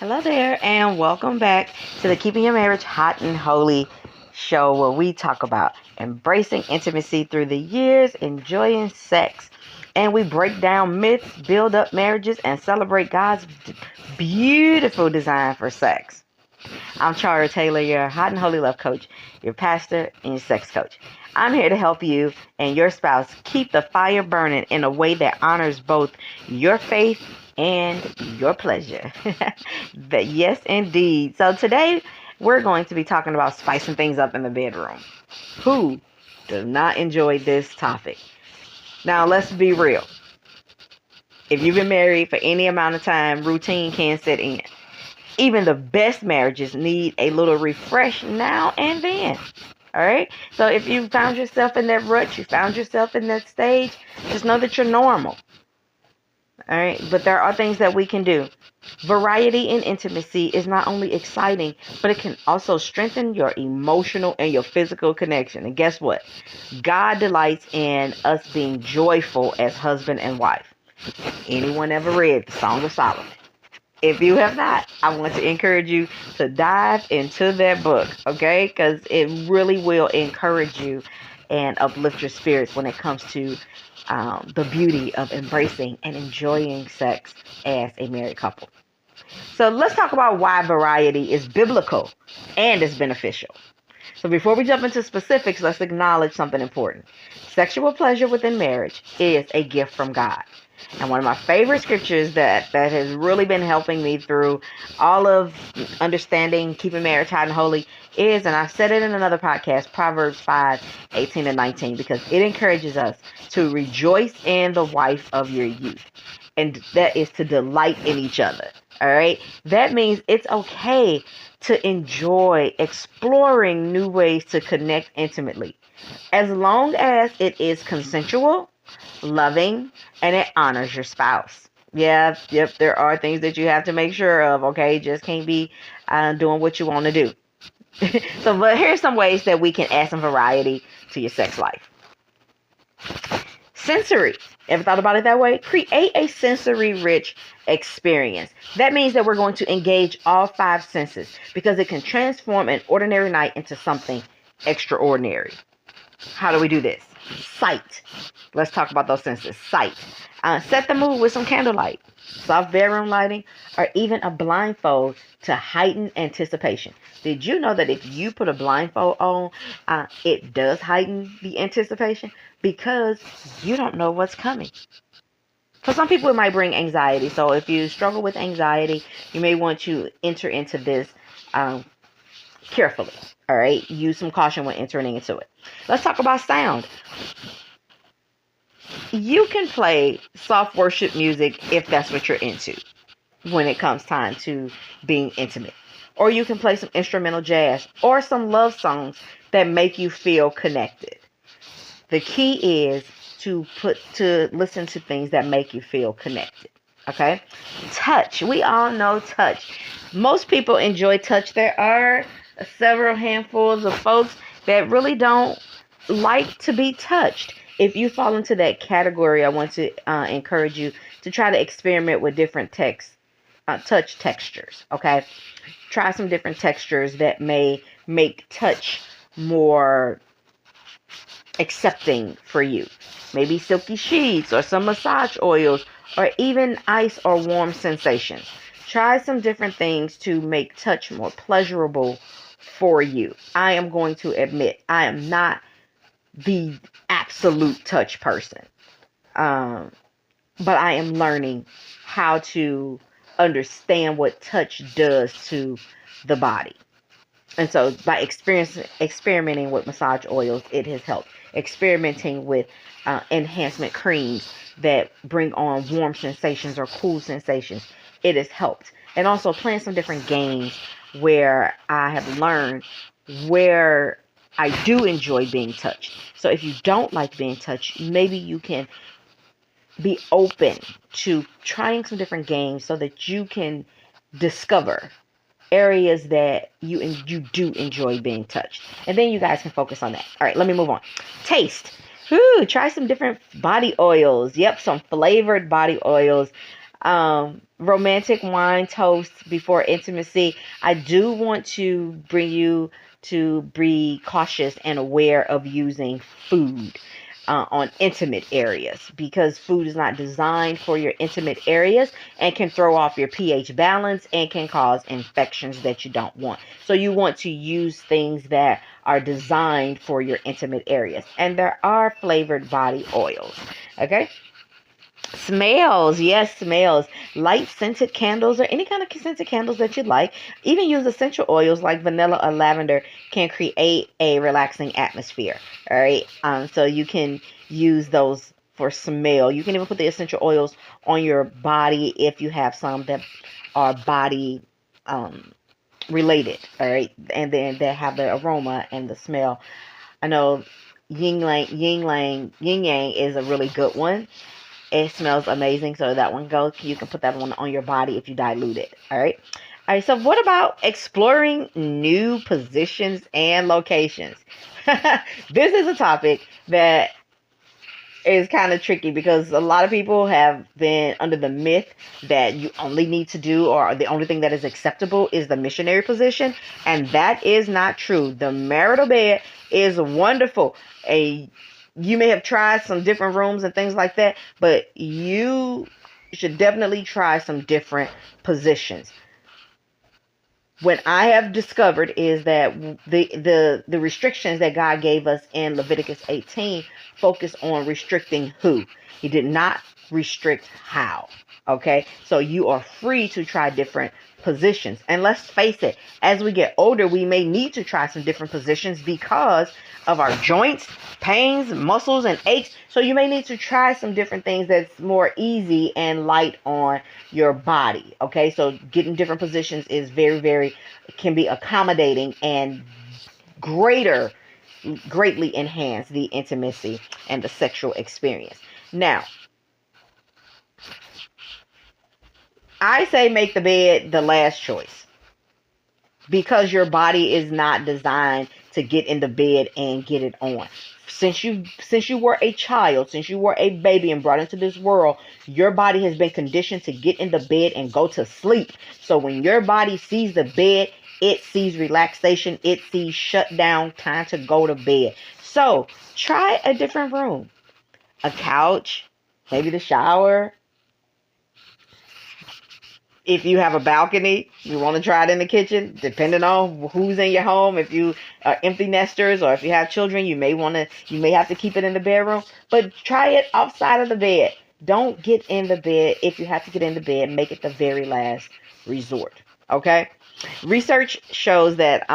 Hello there, and welcome back to the Keeping Your Marriage Hot and Holy show where we talk about embracing intimacy through the years, enjoying sex, and we break down myths, build up marriages, and celebrate God's beautiful design for sex. I'm Chara Taylor, your hot and holy love coach, your pastor, and your sex coach. I'm here to help you and your spouse keep the fire burning in a way that honors both your faith and your pleasure. Yes, indeed. So today we're going to be talking about spicing things up in the bedroom. Who does not enjoy this topic? Now, let's be real. If you've been married for any amount of time, routine can set in. Even the best marriages need a little refresh now and then. All right. So if you found yourself in that rut, you found yourself in that stage, just know that you're normal. All right. But there are things that we can do. Variety in intimacy is not only exciting, but it can also strengthen your emotional and your physical connection. And guess what? God delights in us being joyful as husband and wife. Anyone ever read the Song of Solomon? If you have not, I want to encourage you to dive into that book, okay? Because it really will encourage you and uplift your spirits when it comes to the beauty of embracing and enjoying sex as a married couple. So let's talk about why variety is biblical and is beneficial. So before we jump into specifics, let's acknowledge something important. Sexual pleasure within marriage is a gift from God. And one of my favorite scriptures that has really been helping me through all of understanding keeping marriage hot and holy is, and I've said it in another podcast, Proverbs 5:18 and 19, because it encourages us to rejoice in the wife of your youth. And that is to delight in each other. All right. That means it's okay to enjoy exploring new ways to connect intimately, as long as it is consensual, loving, and it honors your spouse. Yep, there are things that you have to make sure of, okay? Just can't be doing what you want to do. But here's some ways that we can add some variety to your sex life. Sensory. Ever thought about it that way? Create a sensory-rich experience. That means that we're going to engage all five senses because it can transform an ordinary night into something extraordinary. How do we do this? Sight. Let's talk about those senses. Sight. Set the mood with some candlelight, soft bedroom lighting, or even a blindfold to heighten anticipation. Did you know that if you put a blindfold on, it does heighten the anticipation because you don't know what's coming? For some people, it might bring anxiety. So if you struggle with anxiety, you may want to enter into this carefully. All right. Use some caution when entering into it. Let's talk about sound. You can play soft worship music if that's what you're into when it comes time to being intimate. Or you can play some instrumental jazz or some love songs that make you feel connected. The key is to listen to things that make you feel connected. Okay? Touch. We all know touch. Most people enjoy touch. There are several handfuls of folks that really don't like to be touched. If you fall into that category, I want to encourage you to try to experiment with different touch textures. Okay? Try some different textures that may make touch more accepting for you. Maybe silky sheets or some massage oils or even ice or warm sensations. Try some different things to make touch more pleasurable for you. I am going to admit I am not the absolute touch person. But I am learning how to understand what touch does to the body. And so by experimenting with massage oils, it has helped. Experimenting with enhancement creams that bring on warm sensations or cool sensations, it has helped. And also playing some different games where I have learned where I do enjoy being touched. So if you don't like being touched, maybe you can be open to trying some different games so that you can discover areas that you do enjoy being touched. And then you guys can focus on that. All right, let me move on. Taste. Try some different body oils. Yep, some flavored body oils. romantic wine toast before intimacy, I do want to bring you to be cautious and aware of using food on intimate areas, because food is not designed for your intimate areas and can throw off your pH balance and can cause infections that you don't want. So you want to use things that are designed for your intimate areas. And there are flavored body oils. Okay. Smells, yes, smells. Light scented candles or any kind of scented candles that you like. Even use essential oils like vanilla or lavender can create a relaxing atmosphere. All right. So you can use those for smell. You can even put the essential oils on your body if you have some that are body related. All right. And then they have the aroma and the smell. I know yin yang is a really good one. It smells amazing. So that one goes. You can put that one on your body if you dilute it. All right. All right. So what about exploring new positions and locations? This is a topic that is kind of tricky because a lot of people have been under the myth that you only need to do, or the only thing that is acceptable is the missionary position. And that is not true. The marital bed is wonderful. You may have tried some different rooms and things like that, but you should definitely try some different positions. What I have discovered is that the restrictions that God gave us in Leviticus 18 focus on restricting who. He did not restrict how. Okay, so you are free to try different positions. And let's face it, as we get older, we may need to try some different positions because of our joints, pains, muscles, and aches. So you may need to try some different things that's more easy and light on your body. Okay, so getting different positions is very, can be accommodating and greatly enhance the intimacy and the sexual experience. Now, I say make the bed the last choice, because your body is not designed to get in the bed and get it on. Since you were a child, since you were a baby and brought into this world, your body has been conditioned to get in the bed and go to sleep. So when your body sees the bed, it sees relaxation, it sees shut down, time to go to bed. So try a different room, a couch, maybe the shower. If you have a balcony, you want to try it in the kitchen, depending on who's in your home. If you are empty nesters or if you have children, you may have to keep it in the bedroom, but try it outside of the bed. Don't get in the bed. If you have to get in the bed, make it the very last resort. Okay. Research shows that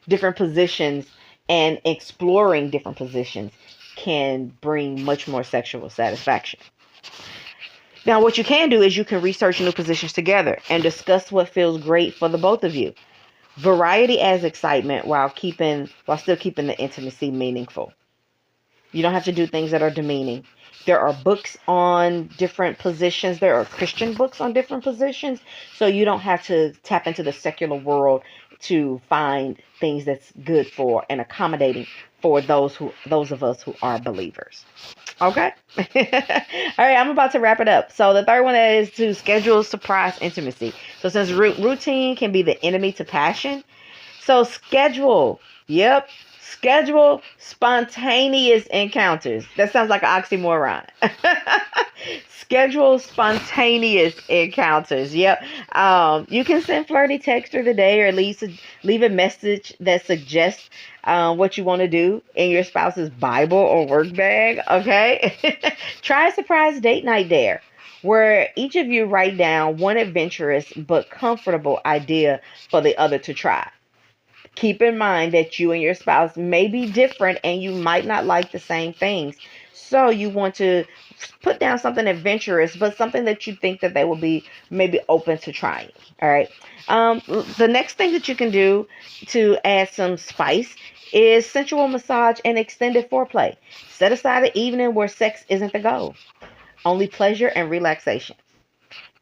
different positions and exploring different positions can bring much more sexual satisfaction. Now, what you can do is you can research new positions together and discuss what feels great for the both of you. Variety adds excitement while still keeping the intimacy meaningful. You don't have to do things that are demeaning. There are books on different positions. There are Christian books on different positions. So you don't have to tap into the secular world to find things that's good for and accommodating for those of us who are believers. Okay. All right, I'm about to wrap it up. So the third one is to schedule surprise intimacy. So since routine can be the enemy to passion, so schedule spontaneous encounters. That sounds like an oxymoron. Schedule spontaneous encounters. Yep. You can send flirty text through the day, or at least leave a message that suggests what you want to do in your spouse's Bible or work bag. Okay. Try a surprise date night dare, where each of you write down one adventurous but comfortable idea for the other to try. Keep in mind that you and your spouse may be different and you might not like the same things. So you want to put down something adventurous, but something that you think that they will be maybe open to trying. All right. The next thing that you can do to add some spice is sensual massage and extended foreplay. Set aside an evening where sex isn't the goal, only pleasure and relaxation.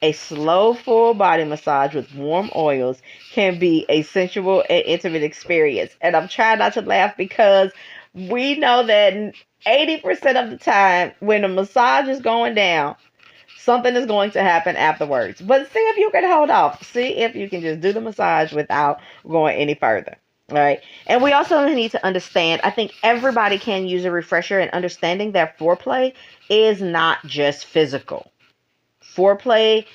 A slow, full body massage with warm oils can be a sensual and intimate experience. And I'm trying not to laugh because we know that 80% of the time when a massage is going down, Something is going to happen afterwards. But see if you can hold off. See if you can just do the massage without going any further. All right. And we also need to understand, I think everybody can use a refresher in understanding that foreplay is not just physical. Foreplay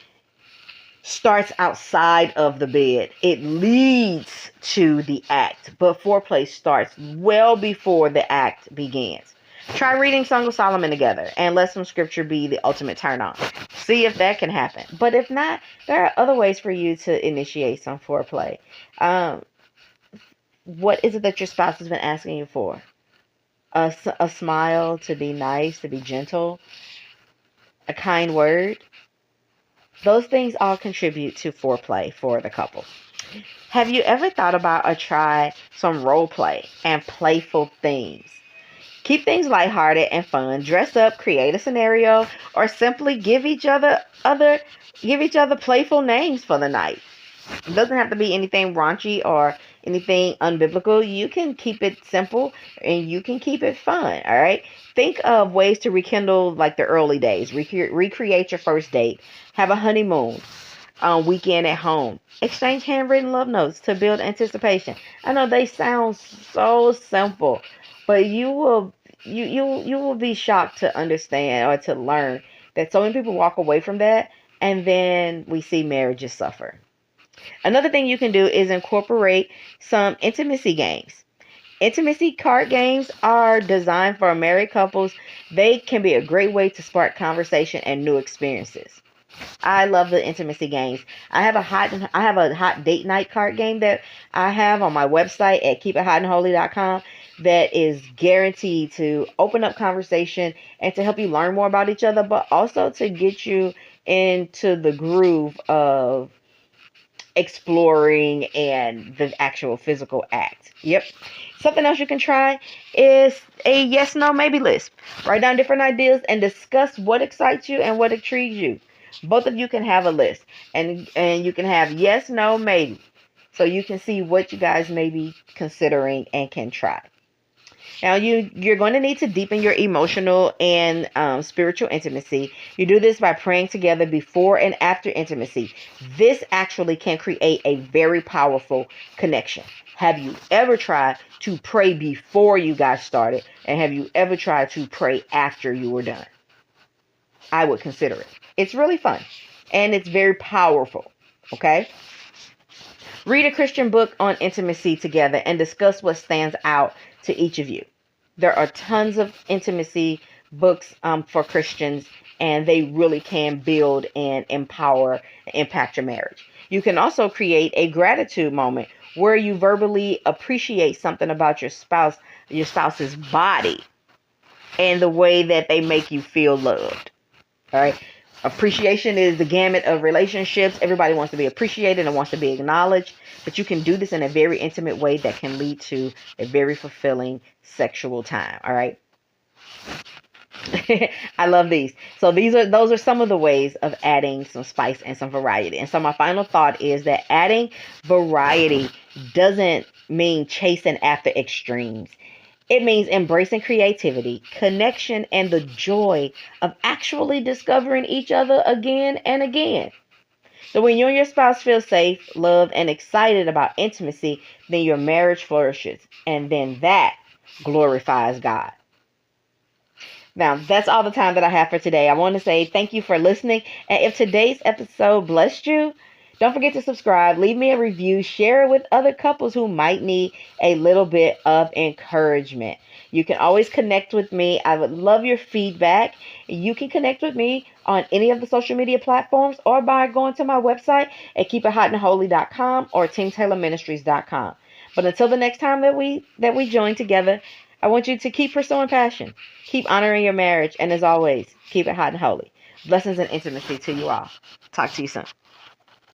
starts outside of the bed. It leads to the act, but foreplay starts well before the act begins. Try reading Song of Solomon together and let some scripture be the ultimate turn on. See if that can happen. But if not, there are other ways for you to initiate some foreplay. What is it that your spouse has been asking you for? A smile, to be nice, to be gentle, a kind word. Those things all contribute to foreplay for the couple. Have you ever thought about or tried some role play and playful themes? Keep things lighthearted and fun. Dress up, create a scenario, or simply give each other playful names for the night. It doesn't have to be anything raunchy or anything unbiblical. You can keep it simple and you can keep it fun. All right. Think of ways to rekindle like the early days. Recreate your first date. Have a honeymoon weekend at home. Exchange handwritten love notes to build anticipation. I know they sound so simple, but you will be shocked to understand or to learn that so many people walk away from that and then we see marriages suffer. Another thing you can do is incorporate some intimacy games. Intimacy card games are designed for married couples. They can be a great way to spark conversation and new experiences. I love the intimacy games. I have a hot date night card game that I have on my website at keepithotandholy.com that is guaranteed to open up conversation and to help you learn more about each other, but also to get you into the groove of exploring and the actual physical act. Yep. Something else you can try is a yes, no, maybe list. Write down different ideas and discuss what excites you and what intrigues you. Both of you can have a list and you can have yes, no, maybe. So you can see what you guys may be considering and can try. Now, you're going to need to deepen your emotional and spiritual intimacy. You do this by praying together before and after intimacy. This actually can create a very powerful connection. Have you ever tried to pray before you got started? And have you ever tried to pray after you were done? I would consider it. It's really fun. And it's very powerful. Okay? Read a Christian book on intimacy together and discuss what stands out to each of you. There are tons of intimacy books for Christians, and they really can build and empower and impact your marriage. You can also create a gratitude moment where you verbally appreciate something about your spouse's body and the way that they make you feel loved. All right. Appreciation is the gamut of relationships. Everybody wants to be appreciated and wants to be acknowledged, but you can do this in a very intimate way that can lead to a very fulfilling sexual time. All right. I love these. So those are some of the ways of adding some spice and some variety. And so my final thought is that adding variety doesn't mean chasing after extremes. It means embracing creativity, connection, and the joy of actually discovering each other again and again. So when you and your spouse feel safe, loved, and excited about intimacy, then your marriage flourishes. And then that glorifies God. Now, that's all the time that I have for today. I want to say thank you for listening. And if today's episode blessed you, don't forget to subscribe, leave me a review, share it with other couples who might need a little bit of encouragement. You can always connect with me. I would love your feedback. You can connect with me on any of the social media platforms or by going to my website at keepithotandholy.com or teamtaylorministries.com. But until the next time that we join together, I want you to keep pursuing passion, keep honoring your marriage, and as always, keep it hot and holy. Blessings and intimacy to you all. Talk to you soon.